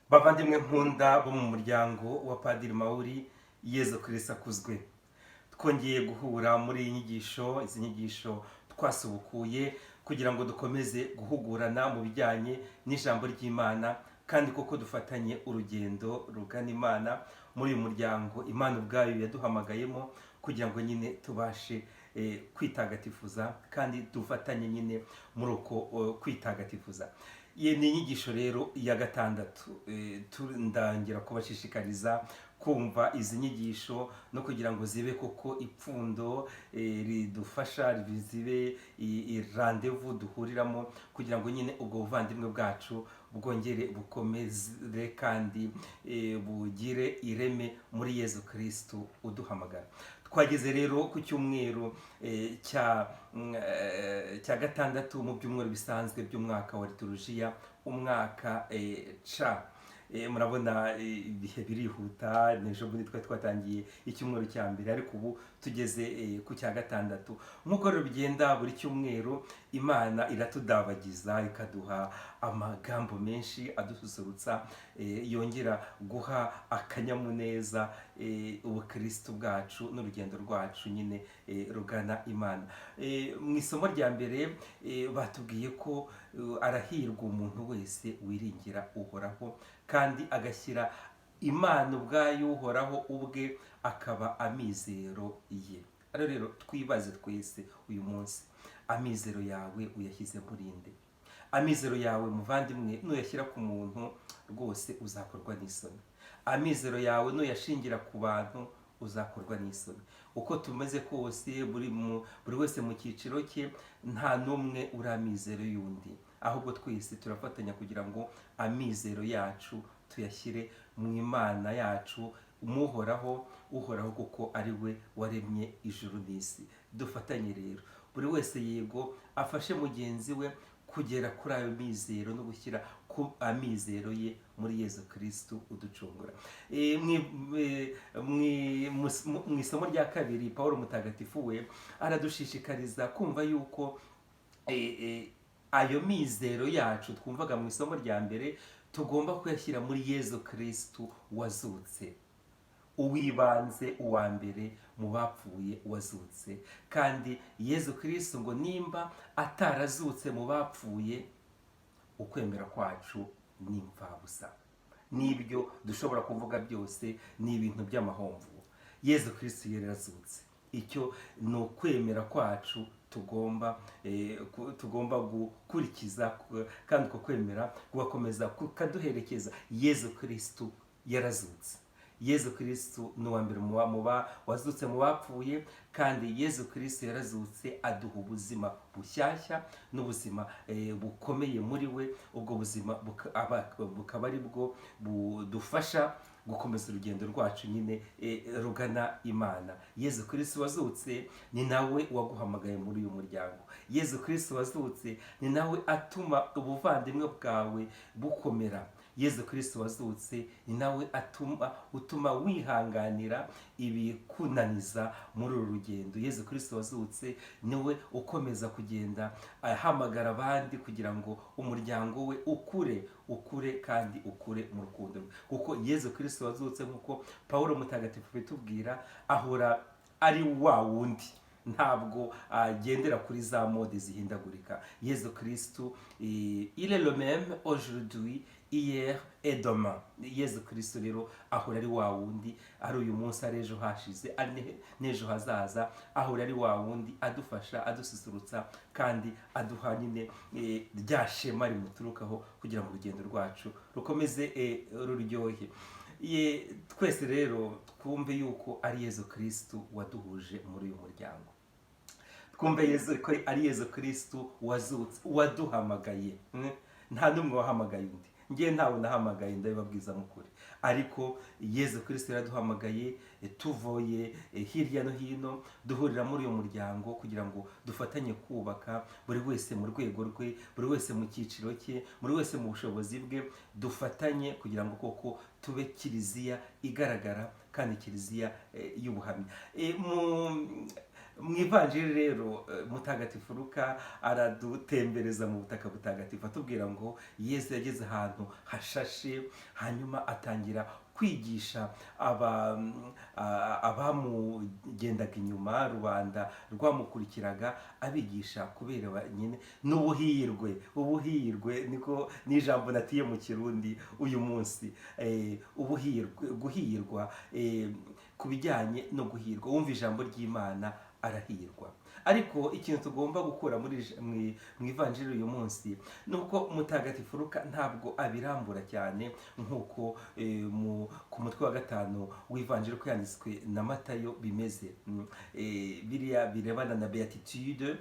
Bavandimwe nkunda bo mu muryango wa Padiri Mauri, Yezu Kristo akuzwe. Twongeye guhura muri iyi nyigisho, izi nyigisho twasubukuye kugira ngo dukomeze guhugurana mu bijyanye n'ijambo ry'Imana, kandi koko dufatanye urugendo rugana Imana muri uyu muryango Imana ubwayo yaduhamagayemo, kugira ngo nyine tubashe kwitagatifuza kandi dufatanye nyine muri uko kwitagatifuza. Iyi ni inyigisho rero ya gatandatu. Ndangira kubashishikariza kumva izi nyigisho no kugira ngo zibe koko ipfundo ridufasha, zibe randevu duhuriramo, kugira ngo nyine ubwo buvandimwe bwacu bwongere bukomeze kandi bugire ireme muri Yezu Kristo uduhamagara. Twageze rero ku cyumweru cya gatandatu mu byumweru bisanzwe by'umwaka wa liturujia, umwaka ca. Murabona ibihe birihuta, n'ejo bundi twatangiye icyumweru cya mbere, ariko ubu tugeze ku cya gatandatu. Nk'uko rero bigenda buri cyumweru, Imana iratudabagiza ikaduha amagambo menshi adususurutsa, yongera guha akanyamuneza ubukristo bwacu n'urugendo rwacu nyine rugana Imana. Mu isomo rya mbere batubwiye ko arahirwa umuntu wese wiringira uhoraho kandi agashyira Imana ubwayo, uhoraho ubwe akaba amizero ye. Rero twibaze twese uyu munsi, amizero yawe uyashyize muri nde? Amizero yawe muvandimwe nuyashyira ku muntu, rwose uzakorwa n'isoni. Amizero yawe nuyashingira ku bantu, uzakorwa n'isoni. Uko tumeze kose, buri wese mu cyiciro cye, nta n'umwe uri amizero y'undi, ahubwo twese turafatanya kugira ngo amizero yacu tuyashyire mu Imana yacu, umuhoraho, uhoraho kuko ari we waremye ijuru n'isi. Dufatanye rero, buri wese yego afashe mugenzi we kugera kuri ayo mizero no gushyira ku amizero ye muri Yezu Kristo uducungura. Mu isomo rya kabiri, Pawulo mutagatifu we aradushishikariza kumva yuko ayo mizero yacu twumvaga mu isomo rya mbere tugomba kuyashyira muri Yezu Kristo wazutse, uwibanze, uwa mbere mu bapfuye wazutse. Kandi Yezu Kristo ngo nimba atarazutse mu bapfuye, ukwemera kwacu ni imfabusa, n'ibyo dushobora kuvuga byose ni ibintu by'amahomvu. Yezu Kristo yarazutse, icyo ni ukwemera kwacu tugomba gukurikiza, kandi uko kwemera kugakomeza kukaduherekeza. Yezu Kristo yarazutse. Yezu Kristo ni uwa mbere wazutse mu bapfuye, kandi Yezu Kristo yarazutse aduha ubuzima bushyashya n'ubuzima bukomeye muri we. Ubwo buzima bukaba ari bwo budufasha gukomeza urugendo rwacu nyine rugana Imana. Yezu Kristo wazutse ni nawe waguhamagaye muri uyu muryango. Yezu Kristo wazutse ni nawe atuma ubuvandimwe bwawe bukomera. Yezu Kristo wazutse ni nawe utuma wihanganira ibikunaniza muri uru rugendo. Yezu Kristo wazutse niwe ukomeza kugenda ahamagara abandi kugira ngo umuryango we ukure kandi ukure mu rukundo rwe. Kuko Yezu Kristo wazutse, nk'uko Pawulo mutagatifu bitubwira, ahora ari wa wundi, ntabwo agendera kuri za mode zihindagurika. Yezu Kristo il est le même aujourd'hui, hier et demain. Yezu Kristo rero ahora ari wa wundi, ari uyu munsi, ari ejo hashize, ari n'ejo hazaza. Ahora ari wa wundi adufasha, adususurutsa, kandi aduha nyine rya shema rimuturukaho, kugira ngo urugendo rwacu rukomeze ruryohe. Twese rero twumve yuko ari Yezu Kristo waduhuje muri uyu muryango. Twumve ko ari Yezu Kristo wazutse, waduhamagaye. Nta n'umwe wahamagaye undi. Ngiye ntawe nahamagaye, ndabibabwiza mukuri. Ariko Yezu Kristo yaraduhamagaye, tuvuye hirya no hino, duhurira muri uyu muryango kugira ngo dufatanye kubaka, buri wese mu rwego rwe, buri wese mu cyiciro cye, buri wese mu bushobozi bwe, dufatanye kugira ngo koko tube kiliziya igaragara kandi kiliziya y'ubuhamya. mu ivanjiri rero mutagatifu Luka aradutembereza mu butaka butagatifu atubwira ngo Yesu yageze ahantu hashashe, hanyuma atangira kwigisha abamugendaga inyuma, rubanda rwamukurikiraga, abigisha kubera nyine n'ubuhirwe. Ubuhirwe niko n'ijambo natiye mu Kirundi uyu munsi, guhirwa, ku bijyanye no guhirwa. Wumva ijambo ry'Imana arahirwa. Ariko ikintu tugomba gukura mu ivanjiri uyu munsi ni uko mutagatifu Luka ntabwo abirambura cyane nk'uko ku mutwe wa 5 w'ivanjiri uko yanditswe na Matayo bimeze. Biriya birebana na beatitude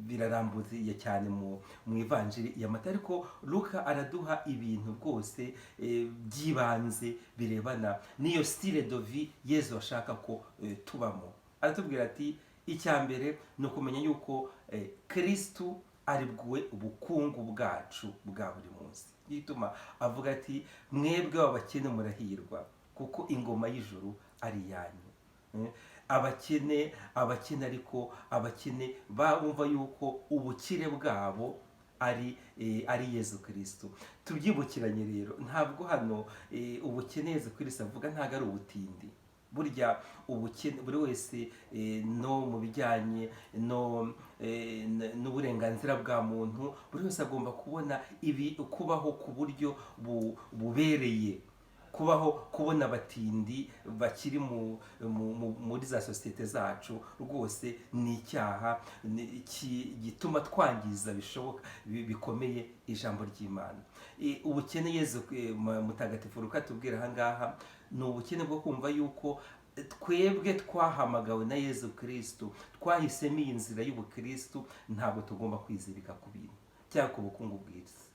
birarambuye cyane mu ivanjiri ya Matayo, ariko Luka araduha ibintu rwose by'ibanze birebana n'iyo style de vie Yezu ashaka ko tubamo. Aratubwira ati icya mbere ni ukumenya yuko Kristu ari bwe ubukungu bwacu bwa buri munsi. Gituma avuga ati mwebwe abakene murahirwa kuko ingoma y'ijuru ari yanyu. Abakene ariko abakene bumva yuko ubukire bwabo ari Yezu Kristu. Tubyibukiranye rero, ntabwo hano ubukene Yezu Kristu avuga ntabwo ari ubutindi. Burya ubukene buri wese no mu bijyanye n'uburenganzira bwa muntu, buri wese agomba kubona kubaho ku buryo bubereye, kubona abatindi bakiri muri za sosiyete zacu rwose ni icyaha gituma twangiza bikomeye ijambo ry'Imana. Ubukene Yezu mutagatifu Luka atubwira aha ngaha ni ubukene bwo kumva yuko twebwe twahamagawe na Yezu Kristu, twahisemo iyi nzira y'ubukristu, ntabwo tugomba kwizirika ku bintu cyangwa ku bukungu bw'isi.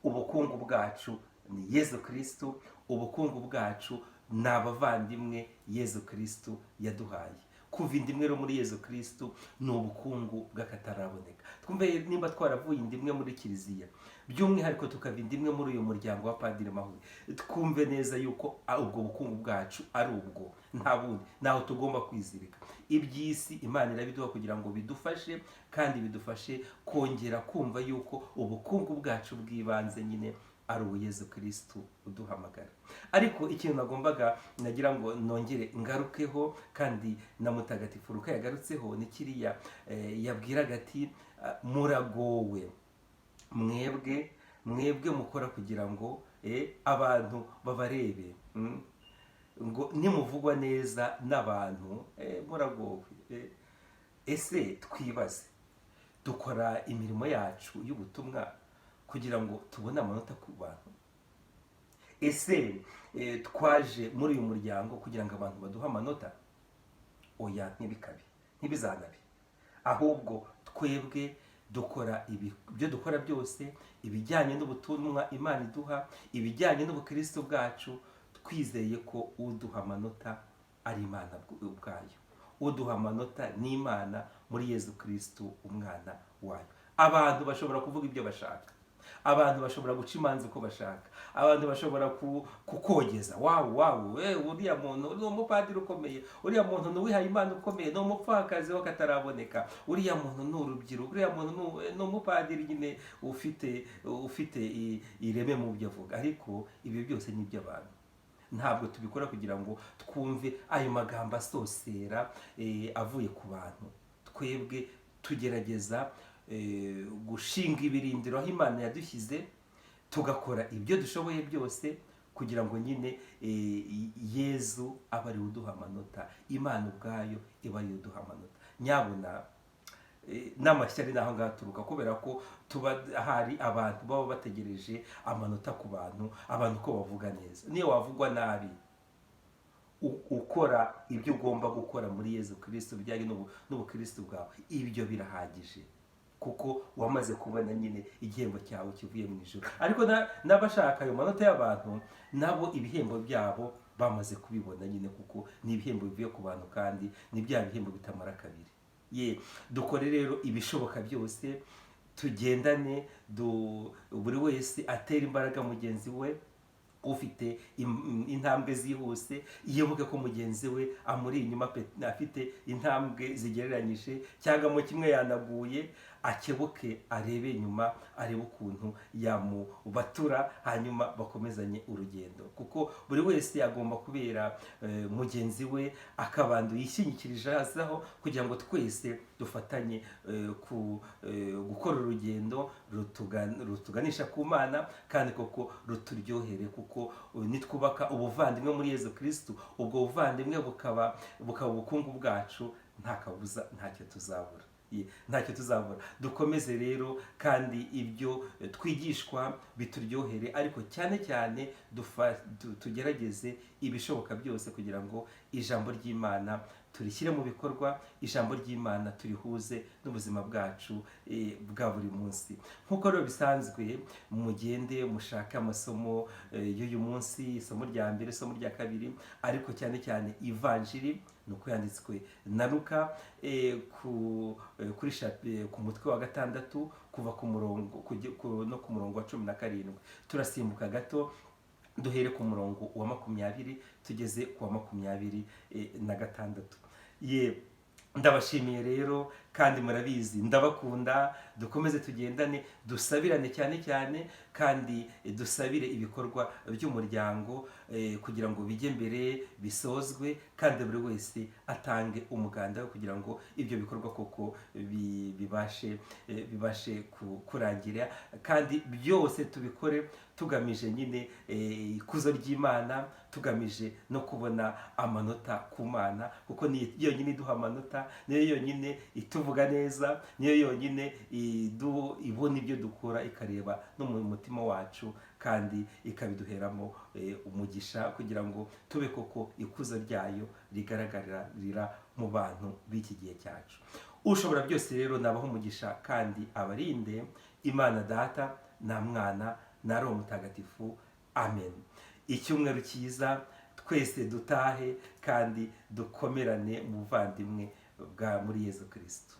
Ubukungu bwacu ni Yezu Kristu, ubukungu bwacu ni abavandimwe Yezu Kristu yaduhaye. Kuva indimwe rero muri Yezu Kristu ni ubukungu bw'akataraboneka. Twumve nimba twaravuye indimwe muri kiliziya, by'umwihariko tukava indimwe muri uyu muryango wa Padiri Mahuri, twumve neza yuko ubwo bukungu bwacu ari ubwo, nta bundi, naho tugomba kwizirika. Iby'isi Imana irabiduha kugira ngo bidufashe, kandi bidufashe kongera kumva yuko ubukungu bwacu bw'ibanze nyine ari uwo Yezu Kristu uduhamagara. Ariko ikintu nagira ngo nongere ngarukeho, kandi na mutagatifu Luka yagarutseho, ni kiriya yabwiraga ati muragowe mwebwe mukora kugira ngo abantu babarebe, ngo nimuvugwa neza n'abantu muragowe. Ese twibaze, dukora imirimo yacu y'ubutumwa kugira ngo tubone amanota ku bantu? Ese twaje muri uyu muryango kugira ngo abantu baduhe amanota? Oya, ntibikabe, ntibizanabe. Ahubwo twebwe dukora ibyo dukora byose, ibijyanye n'ubutumwa Imana iduha, ibijyanye n'ubukristo bwacu, twizeye ko uduha amanota ari Imana ubwayo. Uduha amanota ni Imana muri Yezu Kristu umwana wayo. Abantu bashobora kuvuga ibyo bashaka, abantu bashobora guca imanza uko bashaka, abantu bashobora kukogeza, uriya muntu ni umupadiri ukomeye, uriya muntu ni uwihaye Imana ukomeye, ni umupfakazi w'akataraboneka, uriya muntu ni urubyiruko, uriya muntu ni umupadiri nyine ufite ireme mu byo avuga. Ariko ibi byose ni iby'abantu, ntabwo tubikora kugira ngo twumve ayo magambo asosera avuye ku bantu. Twebwe tugerageza gushinga ibirindiro aho Imana yadushyize, tugakora ibyo dushoboye byose kugira ngo nyine Yezu abe ari uduha amanota, Imana ubwayo iba ari uduha amanota. Nyabuna n'amashyari naho ngaturuka, kubera ko tuba hari abantu baba bategereje amanota ku bantu ko bavuga neza. Niyo wavugwa nabi, ukora ibyo ugomba gukora muri Yezu Kristu bijyanye n'ubukristo bwawe, ibyo birahagije, kuko wamaze kubona nyine igihembo cyawe kivuye mu ijuru. Ariko n'abashaka ayo manota y'abantu, nabo ibihembo byabo bamaze kubibona nyine, kuko ni ibihembo bivuye ku bantu, kandi ni bya bihembo bitamara kabiri. Dukore rero ibishoboka byose, tugendane, buri wese atera imbaraga mugenzi we, ufite intambwe zihuse yibuke ko mugenzi we amuri inyuma afite intambwe zigereranyije, cyangwa mu kimwe yanaguye, akebuke arebe inyuma, arebe ukuntu yamubatura, hanyuma bakomezanye urugendo, kuko buri wese agomba kubera mugenzi we akabando yishingikirizaho, kugira ngo twese dufatanye gukora urugendo rutuganisha ku Mana, kandi koko ruturyohere, kuko nitwubaka ubuvandimwe muri Yezu Kristu, ubwo buvandimwe bukaba ubukungu bwacu, nta kabuza ntacyo tuzabura. Dukomeze rero, kandi ibyo twigishwa bituryohere, ariko cyane cyane tugerageze ibishoboka byose kugira ngo ijambo ry'Imana turishyire mu bikorwa, ijambo ry'Imana turihuze n'ubuzima bwacu bwa buri munsi. Nk'uko rero bisanzwe, mugende mushake amasomo y'uyu munsi, isomo rya mbere, isomo rya kabiri, ariko cyane cyane ivanjiri nuko yanditswe na Luka, ku mutwe wa 6 kuva ku murongo no ku murongo wa 17. Turasimbuka gato duhere ku murongo wa 20 tugeze ku wa 26. Ndabashimiye rero, kandi murabizi ndabakunda. Dukomeze tugendane, dusabirane cyane cyane, kandi dusabire ibikorwa by'umuryango kugira ngo bijye mbere, bisozwe, kandi buri wese atange umuganda we kugira ngo ibyo bikorwa koko bibashe kurangira, kandi byose tubikore tugamije nyine ikuzo ry'Imana, tugamije no kubona amanota ku Mana, kuko niyo yonyine iduha amanota, niyo yonyine ituvuga neza, niyo yonyine ibona ibyo dukora, ikareba no mu mutima wacu, kandi ikabiduheramo umugisha, kugira ngo tube koko ikuzo ryayo rigaragarira mu bantu b'iki gihe cyacu. Ushobora byose rero nabaho umugisha, kandi abarinde, Imana Data na Mwana na Roho Mutagatifu. Amen. Icyumweru cyiza, twese dutahe kandi dukomerane mu buvandimwe bwa muri Yezu Kristo.